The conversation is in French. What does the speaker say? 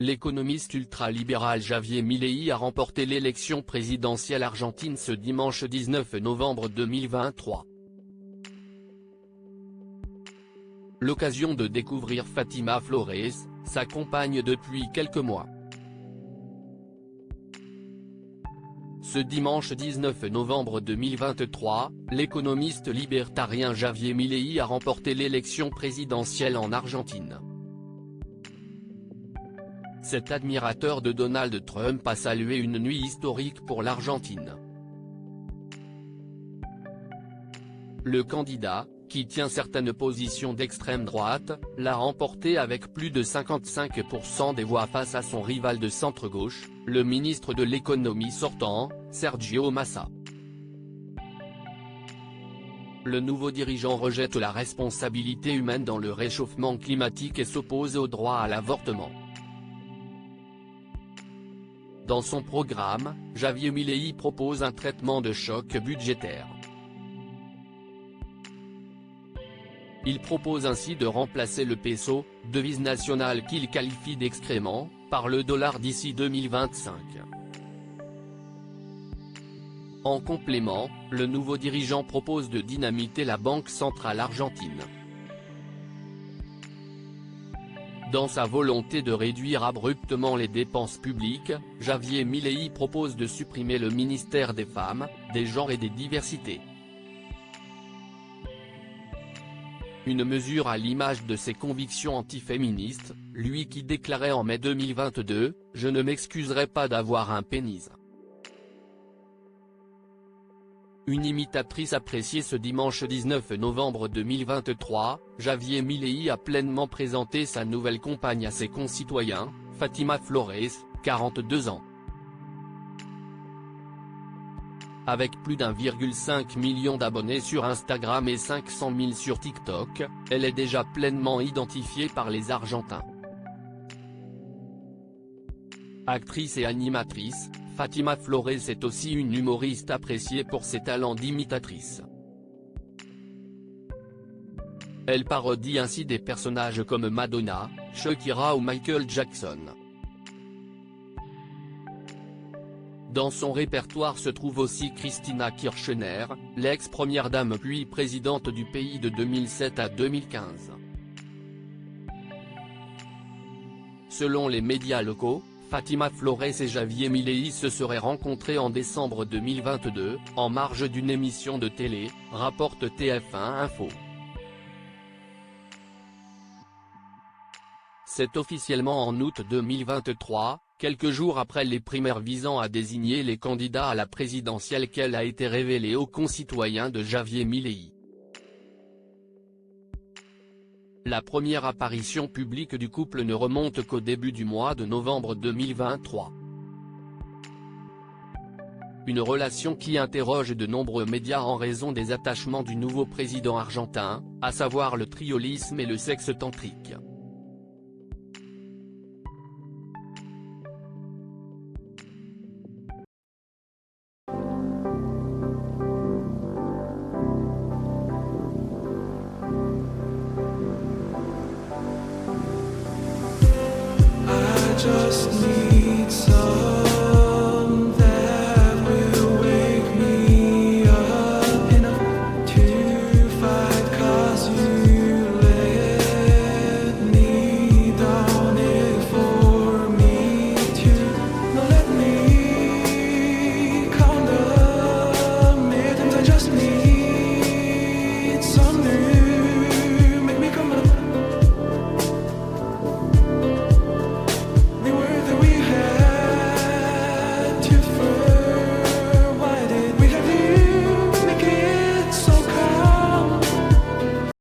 L'économiste ultralibéral Javier Milei a remporté l'élection présidentielle argentine ce dimanche 19 novembre 2023. L'occasion de découvrir Fátima Flores, sa compagne depuis quelques mois. Ce dimanche 19 novembre 2023, l'économiste libertarien Javier Milei a remporté l'élection présidentielle en Argentine. Cet admirateur de Donald Trump a salué une nuit historique pour l'Argentine. Le candidat, qui tient certaines positions d'extrême droite, l'a remporté avec plus de 55% des voix face à son rival de centre-gauche, le ministre de l'économie sortant, Sergio Massa. Le nouveau dirigeant rejette la responsabilité humaine dans le réchauffement climatique et s'oppose au droit à l'avortement. Dans son programme, Javier Milei propose un traitement de choc budgétaire. Il propose ainsi de remplacer le peso, devise nationale qu'il qualifie d'excrément, par le dollar d'ici 2025. En complément, le nouveau dirigeant propose de dynamiter la Banque centrale argentine. Dans sa volonté de réduire abruptement les dépenses publiques, Javier Milei propose de supprimer le ministère des Femmes, des Genres et des Diversités. Une mesure à l'image de ses convictions antiféministes, lui qui déclarait en mai 2022 « Je ne m'excuserai pas d'avoir un pénis ». Une imitatrice appréciée ce dimanche 19 novembre 2023, Javier Milei a pleinement présenté sa nouvelle compagne à ses concitoyens, Fátima Flores, 42 ans. Avec plus d'1,5 million d'abonnés sur Instagram et 500 000 sur TikTok, elle est déjà pleinement identifiée par les Argentins. Actrice et animatrice, Fátima Flores est aussi une humoriste appréciée pour ses talents d'imitatrice. Elle parodie ainsi des personnages comme Madonna, Shakira ou Michael Jackson. Dans son répertoire se trouve aussi Cristina Kirchner, l'ex-première dame puis présidente du pays de 2007 à 2015. Selon les médias locaux, Fátima Flores et Javier Milei se seraient rencontrés en décembre 2022, en marge d'une émission de télé, rapporte TF1 Info. C'est officiellement en août 2023, quelques jours après les primaires visant à désigner les candidats à la présidentielle qu'elle a été révélée aux concitoyens de Javier Milei. La première apparition publique du couple ne remonte qu'au début du mois de novembre 2023. Une relation qui interroge de nombreux médias en raison des attachements du nouveau président argentin, à savoir le triolisme et le sexe tantrique.